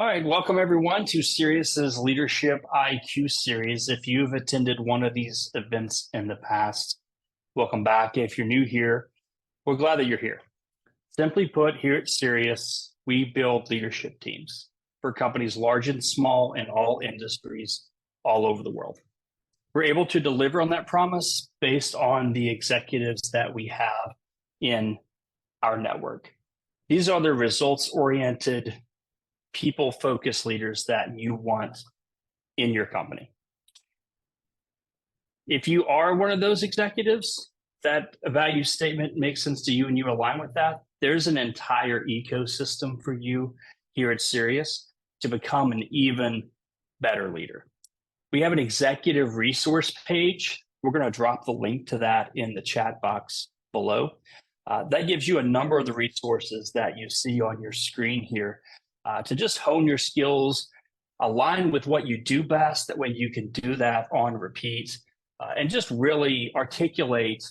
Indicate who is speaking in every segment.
Speaker 1: All right, welcome everyone to Cerius's Leadership IQ series. If you've attended one of these events in the past, welcome back. If you're new here, we're glad that you're here. Simply put, here at Cerius, we build leadership teams for companies large and small in all industries all over the world. We're able to deliver on that promise based on the executives that we have in our network. These are the results-oriented, people-focused leaders that you want in your company. If you are one of those executives, that a value statement makes sense to you and you align with that, there's an entire ecosystem for you here at Cerius to become an even better leader. We have an executive resource page. We're going to drop the link to that in the chat box below. That gives you a number of the resources that you see on your screen here to just hone your skills, align with what you do best. That way you can do that on repeat and just really articulate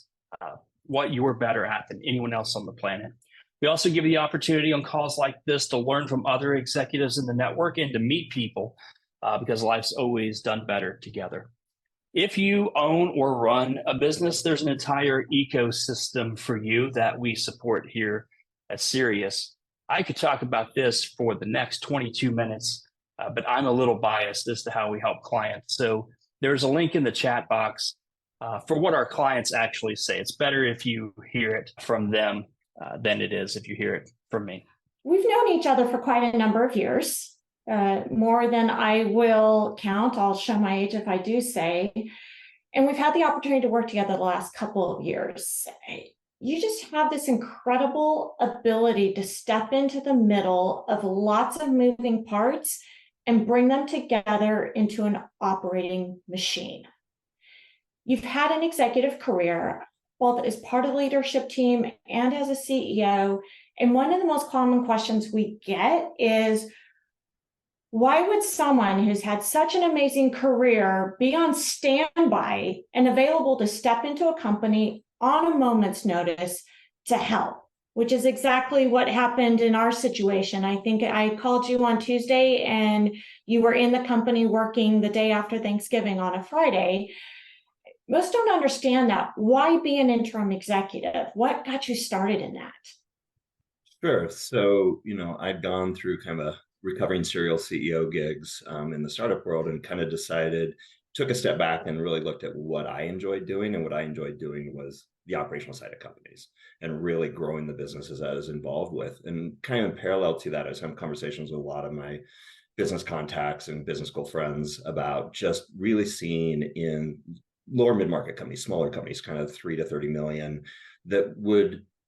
Speaker 1: what you're better at than anyone else on the planet. We also give you the opportunity on calls like this to learn from other executives in the network and to meet people because life's always done better together. If you own or run a business, there's an entire ecosystem for you that we support here at Cerius. I could talk about this for the next 22 minutes, but I'm a little biased as to how we help clients. So there's a link in the chat box for what our clients actually say. It's better if you hear it from them than it is if you hear it from me.
Speaker 2: We've known each other for quite a number of years, more than I will count. I'll show my age if I do say. And we've had the opportunity to work together the last couple of years. You just have this incredible ability to step into the middle of lots of moving parts and bring them together into an operating machine. You've had an executive career, both as part of the leadership team and as a CEO. And one of the most common questions we get is, why would someone who's had such an amazing career be on standby and available to step into a company on a moment's notice to help? Which is exactly what happened in our situation. I think I called you on Tuesday and you were in the company working the day after Thanksgiving on a Friday. Most don't understand that. Why be an interim executive? What got you started in that?
Speaker 3: Sure. So, I'd gone through kind of a recovering serial CEO gigs in the startup world and kind of took a step back and really looked at what I enjoyed doing. And what I enjoyed doing was the operational side of companies and really growing the businesses I was involved with. And kind of in parallel to that, I was having conversations with a lot of my business contacts and business school friends about just really seeing in lower mid-market companies, smaller companies, kind of 3 to 30 million, that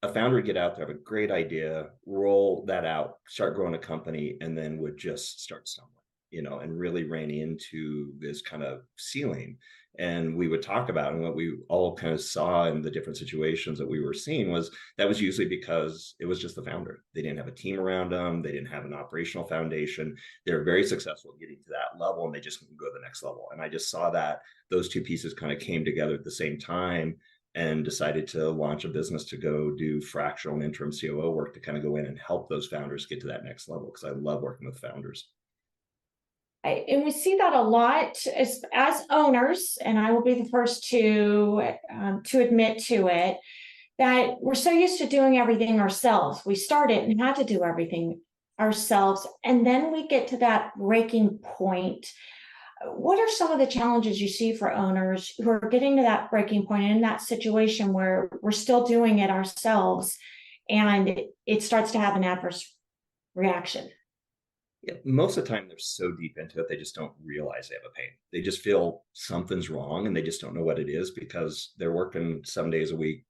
Speaker 3: a founder would get out there, have a great idea, roll that out, start growing a company, and then would just start somewhere, and really ran into this kind of ceiling. And we would talk about, and what we all kind of saw in the different situations that we were seeing was that was usually because it was just the founder. They didn't have a team around them. They didn't have an operational foundation. They were very successful getting to that level, and they just couldn't go to the next level. And I just saw that those two pieces kind of came together at the same time, and decided to launch a business to go do fractional and interim COO work to kind of go in and help those founders get to that next level, because I love working with founders.
Speaker 2: And we see that a lot as owners, and I will be the first to admit to it, that we're so used to doing everything ourselves. We started and had to do everything ourselves, and then we get to that breaking point. What are some of the challenges you see for owners who are getting to that breaking point and in that situation where we're still doing it ourselves and it starts to have an adverse reaction?
Speaker 3: Yeah, most of the time they're so deep into it, they just don't realize they have a pain. They just feel something's wrong and they just don't know what it is because they're working 7 days a week,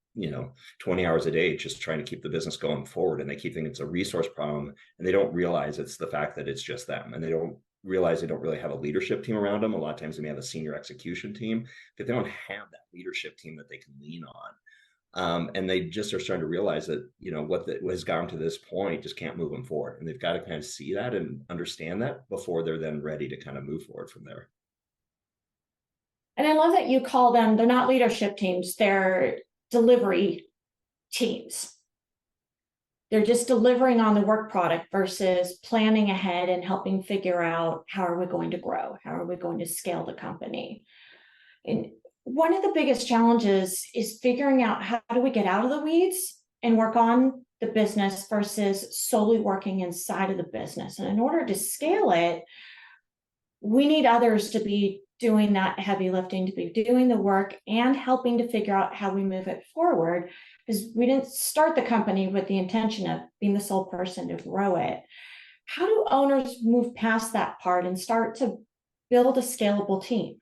Speaker 3: 20 hours a day, just trying to keep the business going forward. And they keep thinking it's a resource problem, and they don't realize it's the fact that it's just them. And they don't realize they don't really have a leadership team around them. A lot of times they may have a senior execution team, but they don't have that leadership team that they can lean on. And they just are starting to realize that, what has gotten to this point just can't move them forward. And they've got to kind of see that and understand that before they're then ready to kind of move forward from there.
Speaker 2: And I love that you call them, they're not leadership teams, they're delivery teams. They're just delivering on the work product versus planning ahead and helping figure out how are we going to grow? How are we going to scale the company? And one of the biggest challenges is figuring out how do we get out of the weeds and work on the business versus solely working inside of the business. And in order to scale it, we need others to be doing that heavy lifting, to be doing the work and helping to figure out how we move it forward. Because we didn't start the company with the intention of being the sole person to grow it. How do owners move past that part and start to build a scalable team?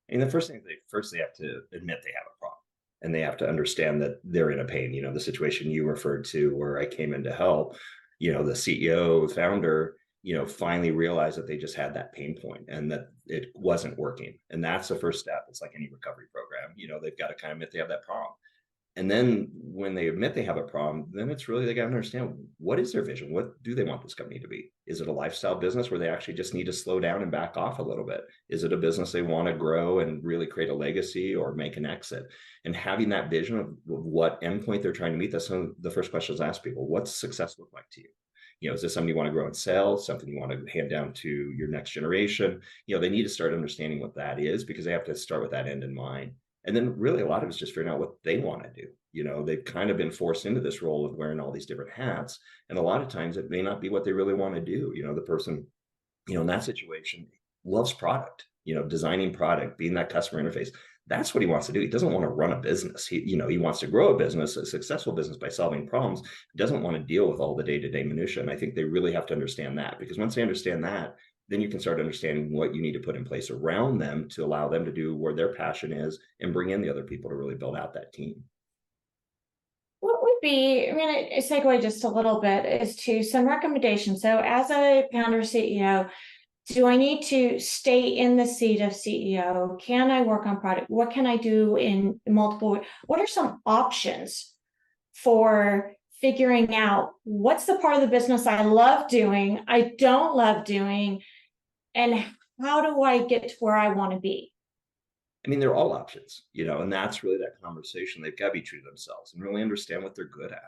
Speaker 3: And the first thing they have to admit they have a problem, and they have to understand that they're in a pain. The situation you referred to where I came in to help, the CEO, founder, finally realized that they just had that pain point and that it wasn't working. And that's the first step. It's like any recovery program. They've got to kind of admit they have that problem. And then when they admit they have a problem, then it's really, they got to understand, what is their vision? What do they want this company to be? Is it a lifestyle business where they actually just need to slow down and back off a little bit? Is it a business they want to grow and really create a legacy or make an exit? And having that vision of what endpoint they're trying to meet, that's the first questions I ask people. What's success look like to you? Is this something you want to grow and sell, something you want to hand down to your next generation? They need to start understanding what that is, because they have to start with that end in mind. And then really a lot of it's just figuring out what they want to do. They've kind of been forced into this role of wearing all these different hats. And a lot of times it may not be what they really want to do. The person, in that situation loves product, designing product, being that customer interface. That's what he wants to do. He doesn't want to run a business. He wants to grow a business, a successful business, by solving problems. He doesn't want to deal with all the day-to-day minutia. And I think they really have to understand that, because once they understand that, then you can start understanding what you need to put in place around them to allow them to do where their passion is and bring in the other people to really build out that team.
Speaker 2: What would be, a segue just a little bit is to some recommendations. So as a founder CEO, do I need to stay in the seat of CEO? Can I work on product? What can I do in multiple? What are some options for figuring out what's the part of the business I love doing, I don't love doing, and how do I get to where I want to be?
Speaker 3: They're all options, and that's really that conversation. They've got to be true to themselves and really understand what they're good at.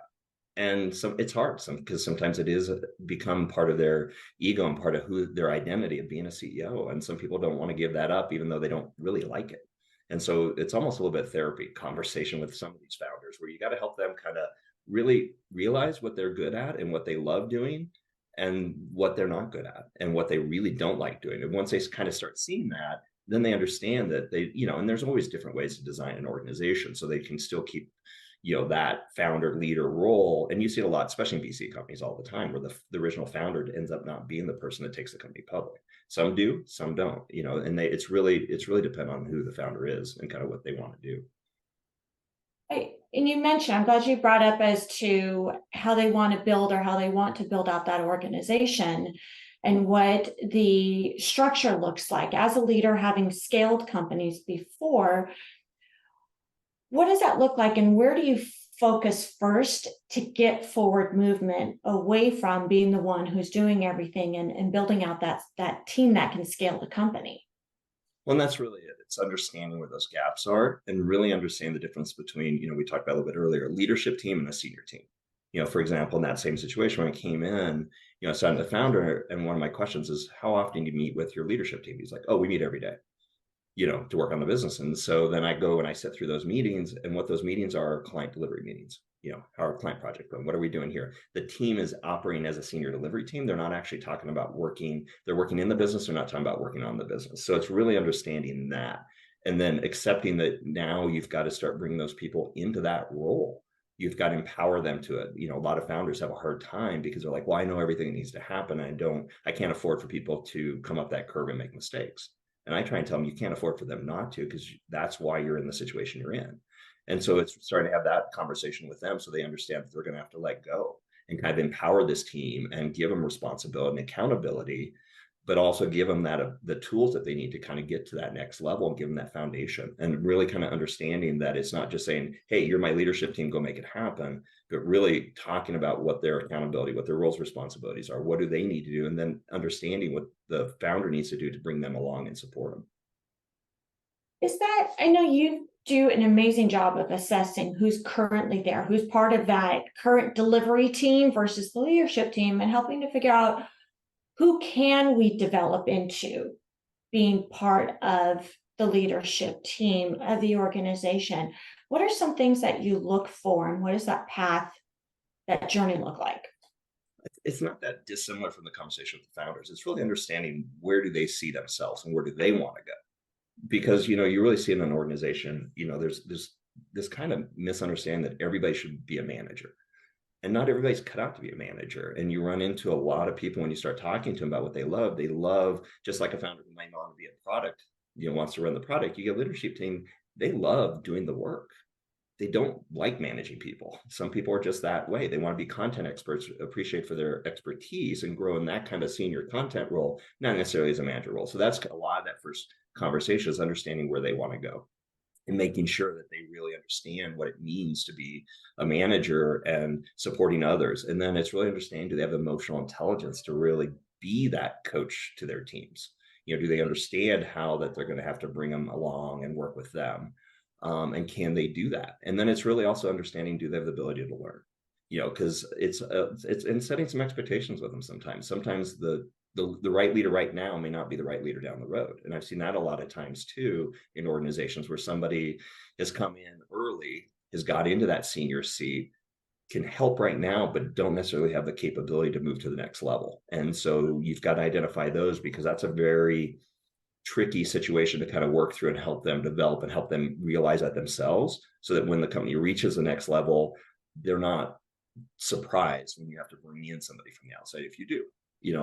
Speaker 3: And so it's hard because sometimes it is become part of their ego and part of their identity of being a CEO. And some people don't want to give that up, even though they don't really like it. And so it's almost a little bit therapy conversation with some of these founders, where you got to help them kind of really realize what they're good at and what they love doing, and what they're not good at and what they really don't like doing. And once they kind of start seeing that, then they understand that they, and there's always different ways to design an organization so they can still keep, that founder leader role. And you see it a lot, especially in VC companies all the time, where the original founder ends up not being the person that takes the company public. Some do, some don't, and it's really dependent on who the founder is and kind of what they want to do.
Speaker 2: And you mentioned, I'm glad you brought up as to how they want to build, or how they want to build out that organization, and what the structure looks like. As a leader, having scaled companies before, what does that look like, and where do you focus first to get forward movement away from being the one who's doing everything and building out that team that can scale the company?
Speaker 3: Well, and that's really it. It's understanding where those gaps are and really understand the difference between, we talked about a little bit earlier, a leadership team and a senior team. For example, in that same situation, when I came in, I started the founder, and one of my questions is, how often do you meet with your leadership team? He's like, oh, we meet every day, to work on the business. And so then I go and I sit through those meetings, and what those meetings are client delivery meetings. How our client project going? What are we doing here? The team is operating as a senior delivery team. They're not actually talking about working. They're working in the business. They're not talking about working on the business. So it's really understanding that, and then accepting that now you've got to start bringing those people into that role. You've got to empower them to it. A lot of founders have a hard time because they're like, well, I know everything that needs to happen. I can't afford for people to come up that curve and make mistakes. And I try and tell them, you can't afford for them not to, because that's why you're in the situation you're in. And so it's starting to have that conversation with them, so they understand that they're going to have to let go and kind of empower this team and give them responsibility and accountability, but also give them the tools that they need to kind of get to that next level and give them that foundation, and really kind of understanding that it's not just saying, hey, you're my leadership team, go make it happen, but really talking about what their accountability, what their roles, responsibilities are, what do they need to do, and then understanding what the founder needs to do to bring them along and support them.
Speaker 2: Is that, I know do an amazing job of assessing who's currently there, who's part of that current delivery team versus the leadership team, and helping to figure out who can we develop into being part of the leadership team of the organization. What are some things that you look for, and what does that path, that journey look like?
Speaker 3: It's not that dissimilar from the conversation with the founders. It's really understanding where do they see themselves and where do they want to go. Because you really see in an organization, there's this kind of misunderstanding that everybody should be a manager, and not everybody's cut out to be a manager. And you run into a lot of people when you start talking to them about what they love. They love, just like a founder who might want to be a product, wants to run the product. You get a leadership team, they love doing the work. They don't like managing people. Some people are just that way. They want to be content experts, appreciate for their expertise, and grow in that kind of senior content role, not necessarily as a manager role. So that's a lot of that first conversation, is understanding where they want to go and making sure that they really understand what it means to be a manager and supporting others. And then it's really understanding, do they have emotional intelligence to really be that coach to their teams? Do they understand how that they're going to have to bring them along and work with them? And can they do that? And then it's really also understanding, do they have the ability to learn? Because it's in setting some expectations with them sometimes. Sometimes the right leader right now may not be the right leader down the road. And I've seen that a lot of times too in organizations where somebody has come in early, has got into that senior seat, can help right now, but don't necessarily have the capability to move to the next level. And so you've got to identify those, because that's a very tricky situation to kind of work through and help them develop and help them realize that themselves, so that when the company reaches the next level, they're not surprised when you have to bring in somebody from the outside if you do.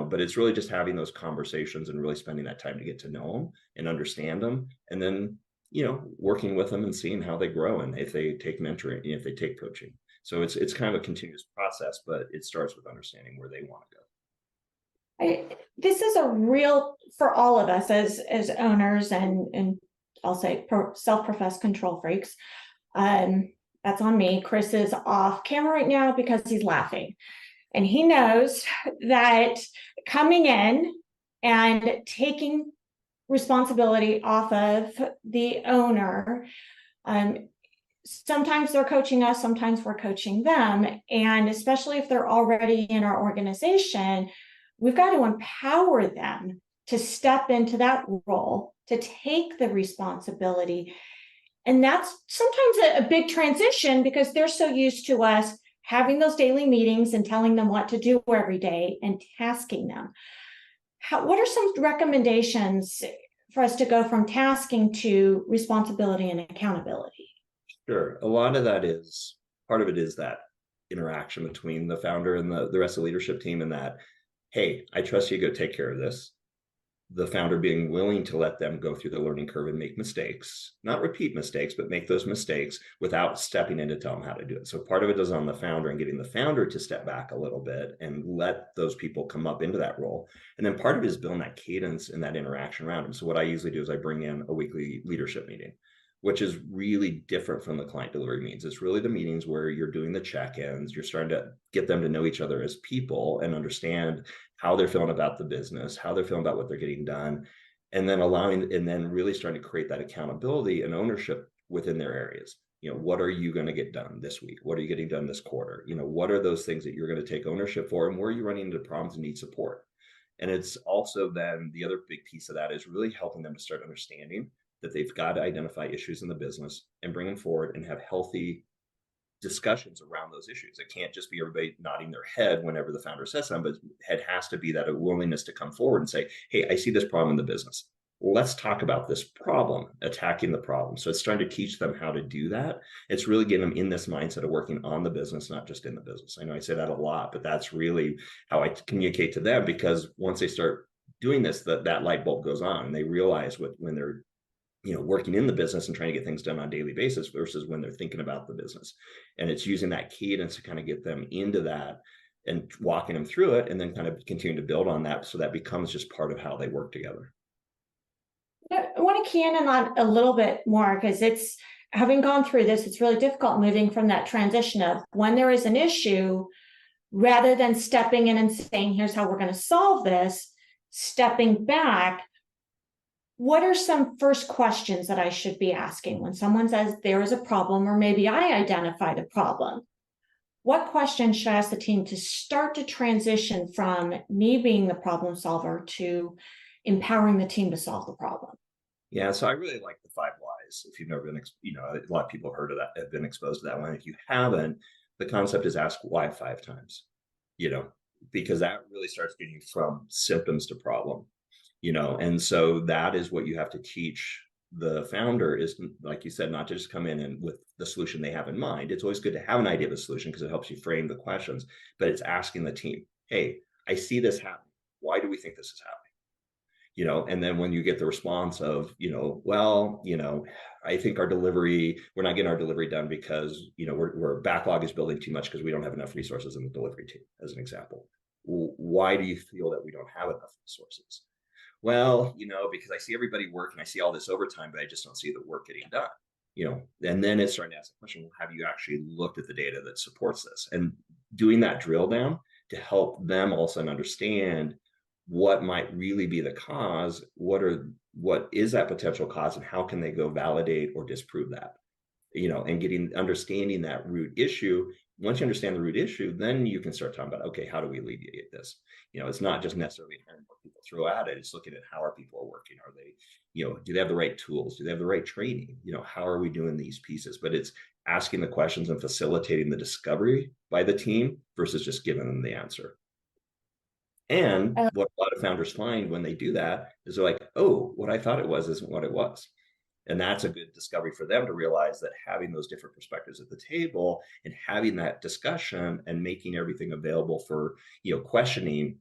Speaker 3: But it's really just having those conversations and really spending that time to get to know them and understand them, and then working with them and seeing how they grow, and if they take mentoring, if they take coaching. So it's kind of a continuous process, but it starts with understanding where they want to go.
Speaker 2: This is a real, for all of us as owners and I'll say self-professed control freaks. That's on me. Chris is off camera right now because he's laughing. And he knows that coming in and taking responsibility off of the owner, sometimes they're coaching us, sometimes we're coaching them. And especially if they're already in our organization, we've got to empower them to step into that role, to take the responsibility. And that's sometimes a big transition, because they're so used to us having those daily meetings and telling them what to do every day and tasking them. What are some recommendations for us to go from tasking to responsibility and accountability?
Speaker 3: Sure. A lot of that is, part of it is that interaction between the founder and the rest of the leadership team, and that, hey, I trust you, go take care of this. The founder being willing to let them go through the learning curve and make mistakes, not repeat mistakes, but make those mistakes without stepping in to tell them how to do it. So part of it is on the founder and getting the founder to step back a little bit and let those people come up into that role. And then part of it is building that cadence and that interaction around them. So what I usually do is I bring in a weekly leadership meeting, which is really different from the client delivery meetings. It's really the meetings where you're doing the check-ins, you're starting to get them to know each other as people and understand how they're feeling about the business, how they're feeling about what they're getting done, and then really starting to create that accountability and ownership within their areas. What are you going to get done this week? What are you getting done this quarter? What are those things that you're going to take ownership for, and where are you running into problems and need support? And it's also then the other big piece of that is really helping them to start understanding that they've got to identify issues in the business and bring them forward and have healthy discussions around those issues. It can't just be everybody nodding their head whenever the founder says something, but it has to be that a willingness to come forward and say, hey, I see this problem in the business. Well, let's talk about this problem, attacking the problem. So it's trying to teach them how to do that. It's really getting them in this mindset of working on the business, not just in the business. I know I say that a lot, but that's really how I communicate to them, because once they start doing this, that light bulb goes on, and they realize when they're working in the business and trying to get things done on a daily basis versus when they're thinking about the business. And it's using that cadence to kind of get them into that and walking them through it, and then kind of continue to build on that, so that becomes just part of how they work together.
Speaker 2: I want to key in on that a little bit more, because it's, having gone through this, it's really difficult moving from that transition of when there is an issue, rather than stepping in and saying, here's how we're going to solve this, stepping back. what are some first questions that I should be asking when someone says there is a problem, or maybe I identified a problem? What questions should I ask the team to start to transition from me being the problem solver to empowering the team to solve the problem?
Speaker 3: Yeah, so I really like the 5 whys. If you've never been, a lot of people have heard of that, have been exposed to that one. If you haven't, the concept is ask why 5 times, because that really starts getting you from symptoms to problem, and so that is what you have to teach the founder is, like you said, not to just come in and with the solution they have in mind. It's always good to have an idea of a solution because it helps you frame the questions, but it's asking the team, hey, I see this happening. Why do we think this is happening? And then when you get the response of, I think we're not getting our delivery done because, we're backlog is building too much because we don't have enough resources in the delivery team, as an example. Why do you feel that we don't have enough resources? Well, because I see everybody work and I see all this overtime, but I just don't see the work getting done. And then it's starting to ask the question, well, have you actually looked at the data that supports this? And doing that drill down to help them also understand what might really be the cause, what is that potential cause, and how can they go validate or disprove that, and understanding that root issue. Once you understand the root issue, then you can start talking about, okay, how do we alleviate this? It's not just necessarily hiring more people throw at it. It's looking at how our people are working. Are they, do they have the right tools? Do they have the right training? How are we doing these pieces? But it's asking the questions and facilitating the discovery by the team versus just giving them the answer. And what a lot of founders find when they do that is they're like, oh, what I thought it was isn't what it was. And that's a good discovery for them to realize that having those different perspectives at the table and having that discussion and making everything available for, questioning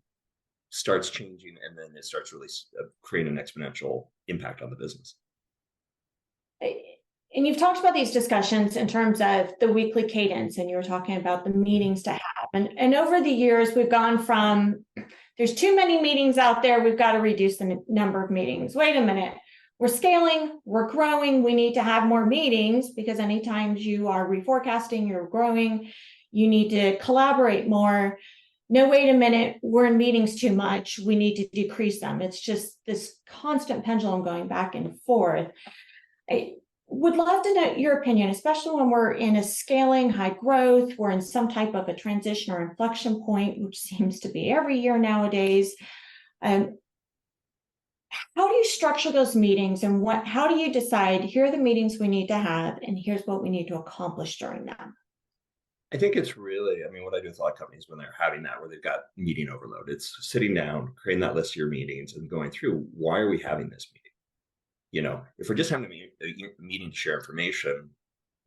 Speaker 3: starts changing. And then it starts really creating an exponential impact on the business.
Speaker 2: And you've talked about these discussions in terms of the weekly cadence, and you were talking about the meetings to have. And over the years, we've gone from there's too many meetings out there, we've got to reduce the number of meetings. Wait a minute. We're scaling, we're growing, we need to have more meetings because anytime you are reforecasting, you're growing, you need to collaborate more. No, wait a minute, we're in meetings too much, we need to decrease them. It's just this constant pendulum going back and forth. I would love to know your opinion, especially when we're in a scaling, high growth, we're in some type of a transition or inflection point, which seems to be every year nowadays. How do you structure those meetings, and how do you decide here are the meetings we need to have and here's what we need to accomplish during them?
Speaker 3: I think it's really, what I do with a lot of companies when they're having that, where they've got meeting overload, it's sitting down, creating that list of your meetings and going through, why are we having this meeting? If we're just having a meeting to share information,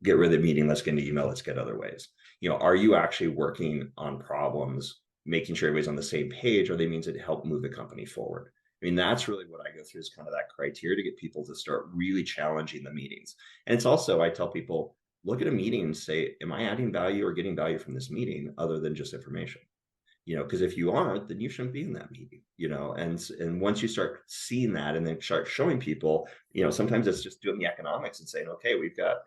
Speaker 3: get rid of the meeting, let's get into email, let's get other ways. Are you actually working on problems, making sure everybody's on the same page? Are they means that help move the company forward? That's really what I go through, is kind of that criteria to get people to start really challenging the meetings. And it's also, I tell people, look at a meeting and say, am I adding value or getting value from this meeting other than just information? Because if you aren't, then you shouldn't be in that meeting, and once you start seeing that and then start showing people, sometimes it's just doing the economics and saying, okay, we've got,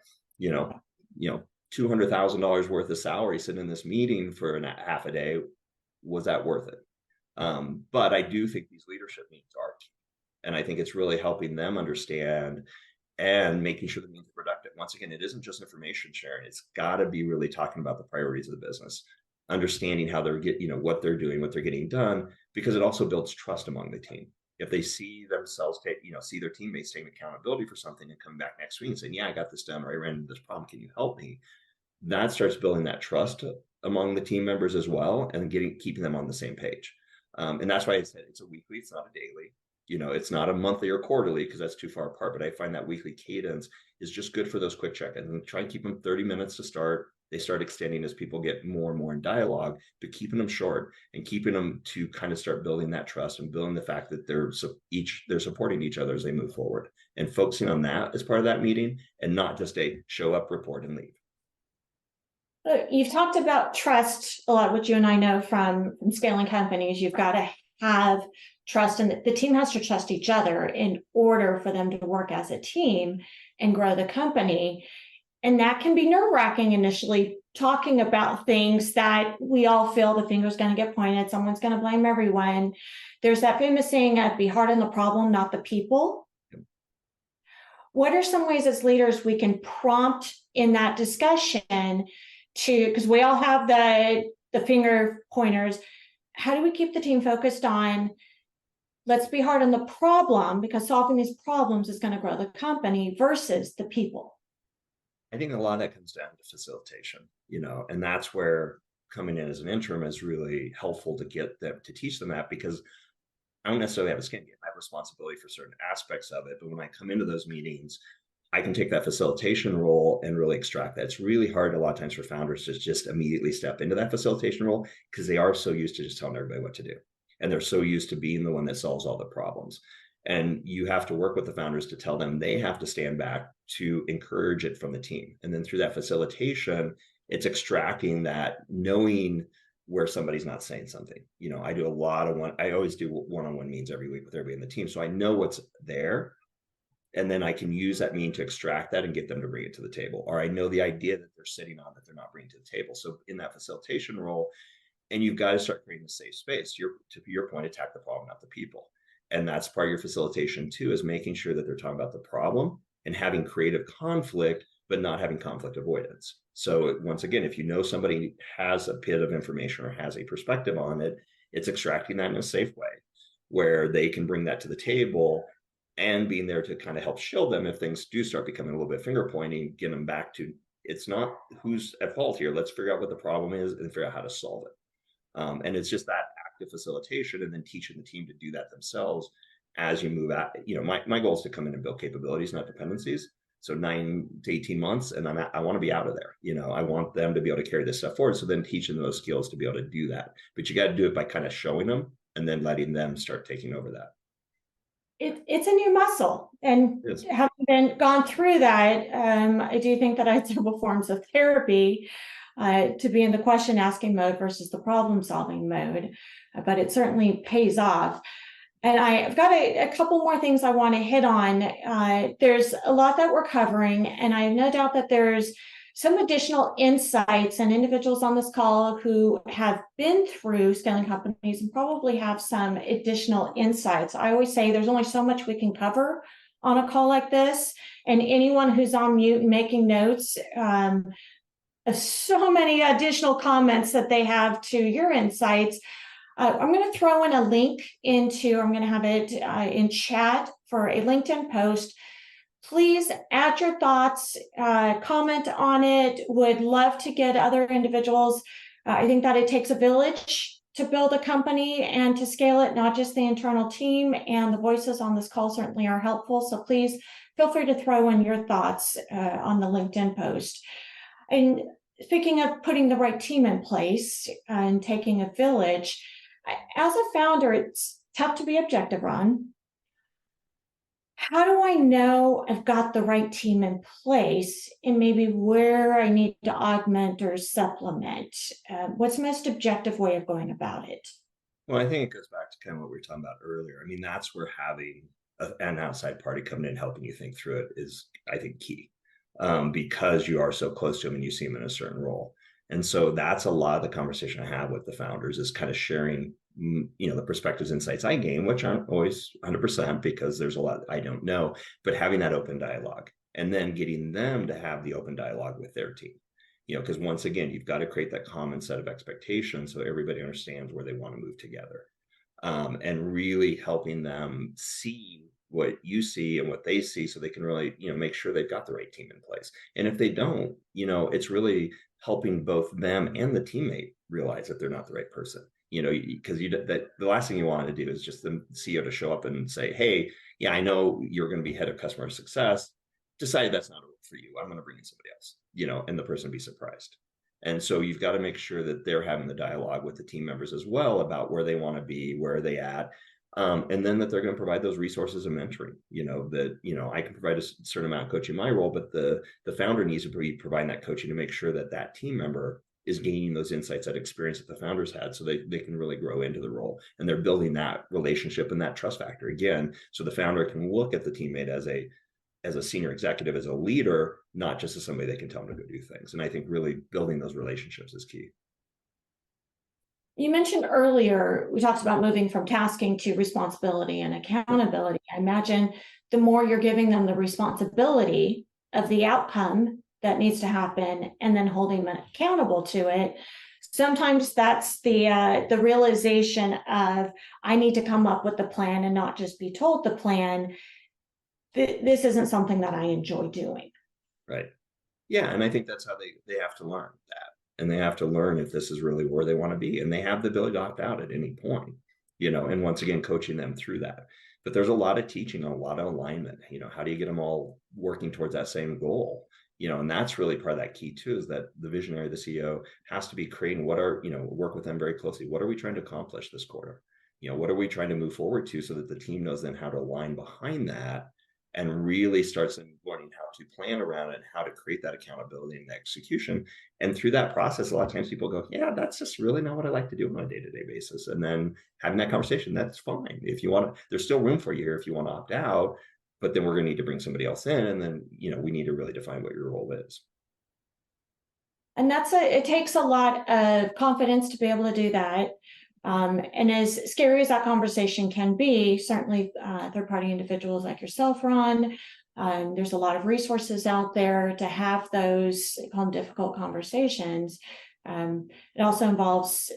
Speaker 3: $200,000 worth of salary sitting in this meeting for half a day. Was that worth it? But I do think these leadership meetings are key. And I think it's really helping them understand and making sure the meetings are productive. Once again, it isn't just information sharing. It's got to be really talking about the priorities of the business, understanding how they're what they're doing, what they're getting done, because it also builds trust among the team. If they see themselves see their teammates taking accountability for something and come back next week and saying, yeah, I got this done, or I ran into this problem, can you help me? That starts building that trust among the team members as well, and keeping them on the same page. And that's why I said it's a weekly, it's not a daily. It's not a monthly or quarterly because that's too far apart. But I find that weekly cadence is just good for those quick check-ins, and try and keep them 30 minutes to start. They start extending as people get more and more in dialogue, but keeping them short and keeping them to kind of start building that trust and building the fact that they're supporting each other as they move forward, and focusing on that as part of that meeting, and not just a show up, report, and leave.
Speaker 2: You've talked about trust a lot, which you and I know from scaling companies. You've got to have trust, and the team has to trust each other in order for them to work as a team and grow the company. And that can be nerve-wracking initially, talking about things that we all feel the finger's going to get pointed, someone's going to blame everyone. There's that famous saying, be hard on the problem, not the people. what are some ways as leaders we can prompt in that discussion to, because we all have the finger pointers, how do we keep the team focused on, let's be hard on the problem, because solving these problems is going to grow the company, versus the people?
Speaker 3: I think a lot of that comes down to facilitation, and that's where coming in as an interim is really helpful to get them to teach them that, because I don't necessarily have a skin game. I have responsibility for certain aspects of it, but when I come into those meetings, I can take that facilitation role and really extract that. It's really hard a lot of times for founders to just immediately step into that facilitation role, because they are so used to just telling everybody what to do. And they're so used to being the one that solves all the problems. And you have to work with the founders to tell them they have to stand back to encourage it from the team. And then through that facilitation, it's extracting that, knowing where somebody's not saying something. I do a lot of I always do one-on-one meetings every week with everybody in the team. So I know what's there. And then I can use that meeting to extract that and get them to bring it to the table. Or I know the idea that they're sitting on that they're not bringing to the table. So in that facilitation role, and you've got to start creating a safe space. To your point, attack the problem, not the people. And that's part of your facilitation too, is making sure that they're talking about the problem and having creative conflict, but not having conflict avoidance. So once again, if somebody has a bit of information or has a perspective on it, it's extracting that in a safe way where they can bring that to the table, and being there to kind of help shield them if things do start becoming a little bit finger pointing, get them back to, it's not who's at fault here. Let's figure out what the problem is and figure out how to solve it. And it's just that active facilitation, and then teaching the team to do that themselves as you move out. My goal is to come in and build capabilities, not dependencies. So 9 to 18 months, and I want to be out of there. I want them to be able to carry this stuff forward. So then teaching those skills to be able to do that. But you got to do it by kind of showing them and then letting them start taking over that.
Speaker 2: It's a new muscle, and having gone through that, I do think that I had several forms of therapy to be in the question asking mode versus the problem solving mode, but it certainly pays off. And I've got a couple more things I want to hit on. There's a lot that we're covering, and I have no doubt that there's some additional insights, and individuals on this call who have been through scaling companies and probably have some additional insights. I always say there's only so much we can cover on a call like this, and anyone who's on mute and making notes, so many additional comments that they have to your insights. I'm going to throw in a link I'm going to have it in chat for a LinkedIn post. Please add your thoughts, comment on it. Would love to get other individuals. I think that it takes a village to build a company and to scale it, not just the internal team, and the voices on this call certainly are helpful. So please feel free to throw in your thoughts on the LinkedIn post. And speaking of putting the right team in place and taking a village, as a founder, it's tough to be objective, Ron. How do I know I've got the right team in place, and maybe where I need to augment or supplement? What's the most objective way of going about it?
Speaker 3: Well, I think it goes back to kind of what we were talking about earlier. I mean, that's where having an outside party coming in helping you think through it is, I think, key, because you are so close to them and you see them in a certain role. And so that's a lot of the conversation I have with the founders, is kind of sharing the perspectives, insights I gain, which aren't always 100% because there's a lot I don't know, but having that open dialogue and then getting them to have the open dialogue with their team, because once again, you've got to create that common set of expectations so everybody understands where they want to move together, and really helping them see what you see and what they see, so they can really, make sure they've got the right team in place. And if they don't, it's really helping both them and the teammate realize that they're not the right person. Because the last thing you want to do is just the CEO to show up and say, hey, yeah, I know you're going to be head of customer success. Decided that's not a role for you. I'm going to bring in somebody else, and the person be surprised. And so you've got to make sure that they're having the dialogue with the team members as well about where they want to be, where are they at. And then that they're going to provide those resources and mentoring, I can provide a certain amount of coaching in my role, but the founder needs to be providing that coaching to make sure that that team member is gaining those insights, that experience that the founders had, so they can really grow into the role. And they're building that relationship and that trust factor again, so the founder can look at the teammate as a senior executive, as a leader, not just as somebody they can tell them to go do things. And I think really building those relationships is key.
Speaker 2: You mentioned earlier, we talked about moving from tasking to responsibility and accountability. I imagine the more you're giving them the responsibility of the outcome that needs to happen and then holding them accountable to it, sometimes that's the realization of, I need to come up with the plan and not just be told the plan. This isn't something that I enjoy doing.
Speaker 3: Right. Yeah, and I think that's how they have to learn that. And they have to learn if this is really where they want to be. And they have the ability to opt out at any point, and once again, coaching them through that. But there's a lot of teaching, a lot of alignment. How do you get them all working towards that same goal? And that's really part of that key too, is that the visionary, the CEO, has to be creating work with them very closely. What are we trying to accomplish this quarter? What are we trying to move forward to, so that the team knows then how to align behind that and really starts learning how to plan around it and how to create that accountability and execution. And through that process, a lot of times people go, yeah, that's just really not what I like to do on a day-to-day basis. And then having that conversation, that's fine. If you want to, there's still room for you here if you want to opt out, but then we're going to need to bring somebody else in. And then, we need to really define what your role is.
Speaker 2: And it takes a lot of confidence to be able to do that. And as scary as that conversation can be, certainly third-party individuals like yourself, Ron, there's a lot of resources out there to have those, call them difficult conversations. It also involves,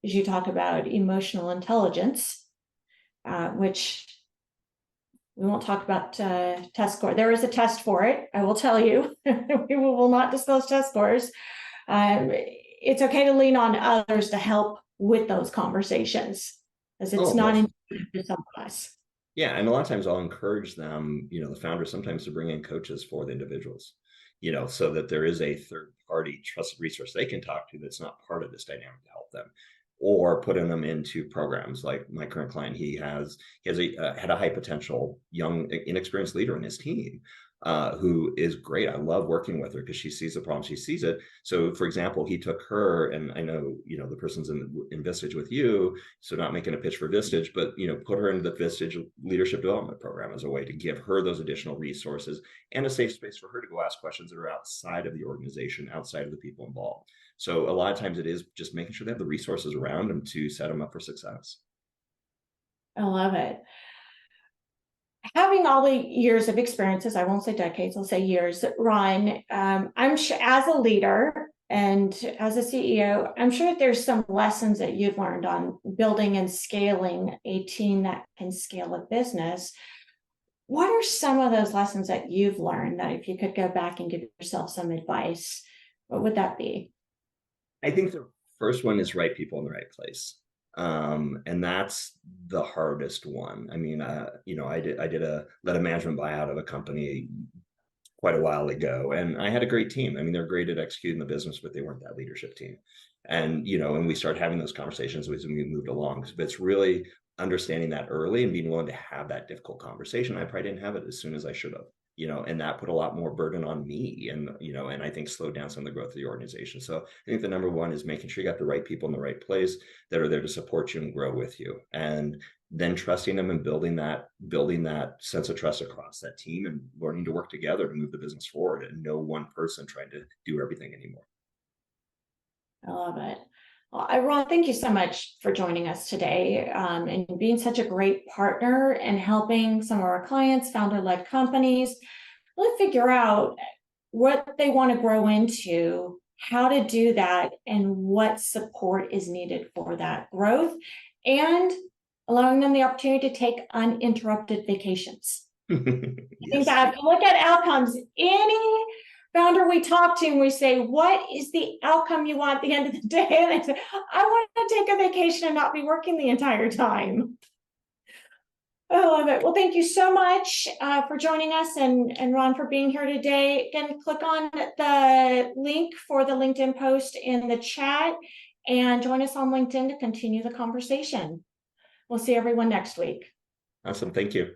Speaker 2: as you talk about, emotional intelligence, which we won't talk about test score. There is a test for it, I will tell you. We will not disclose test scores. It's okay to lean on others to help with those conversations, as it's not intuitive to some of us.
Speaker 3: Yeah, and a lot of times I'll encourage them, the founders sometimes, to bring in coaches for the individuals, so that there is a third party trusted resource they can talk to that's not part of this dynamic to help them, or putting them into programs like my current client. He had a high potential young inexperienced leader in his team, who is great. I love working with her because she sees the problem, she sees it. So for example, he took her, and I know, the person's in Vistage with you, so not making a pitch for Vistage, but, put her into the Vistage leadership development program as a way to give her those additional resources and a safe space for her to go ask questions that are outside of the organization, outside of the people involved. So a lot of times it is just making sure they have the resources around them to set them up for success.
Speaker 2: I love it. Having all the years of experiences, I won't say decades, I'll say years, Ron, I'm sure as a leader and as a CEO, I'm sure that there's some lessons that you've learned on building and scaling a team that can scale a business. What are some of those lessons that you've learned that, if you could go back and give yourself some advice, what would that be?
Speaker 3: I think the first one is right people in the right place. And that's the hardest one. I mean, I led a management buyout of a company quite a while ago, and I had a great team. I mean, they're great at executing the business, but they weren't that leadership team. And, and we started having those conversations as we moved along. But it's really understanding that early and being willing to have that difficult conversation. I probably didn't have it as soon as I should have. And that put a lot more burden on me, and, and I think slowed down some of the growth of the organization. So I think the number one is making sure you got the right people in the right place that are there to support you and grow with you. And then trusting them and building that sense of trust across that team, and learning to work together to move the business forward, and no one person trying to do everything anymore.
Speaker 2: I love it. Well, Ron, thank you so much for joining us today, and being such a great partner and helping some of our clients, founder-led companies, really figure out what they want to grow into, how to do that, and what support is needed for that growth, and allowing them the opportunity to take uninterrupted vacations.
Speaker 3: Yes.
Speaker 2: I think that if you look at outcomes, any founder we talk to and we say, what is the outcome you want at the end of the day? And they say, I want to take a vacation and not be working the entire time. I love it. Well, thank you so much for joining us, and Ron, for being here today. Again, click on the link for the LinkedIn post in the chat and join us on LinkedIn to continue the conversation. We'll see everyone next week.
Speaker 3: Awesome. Thank you.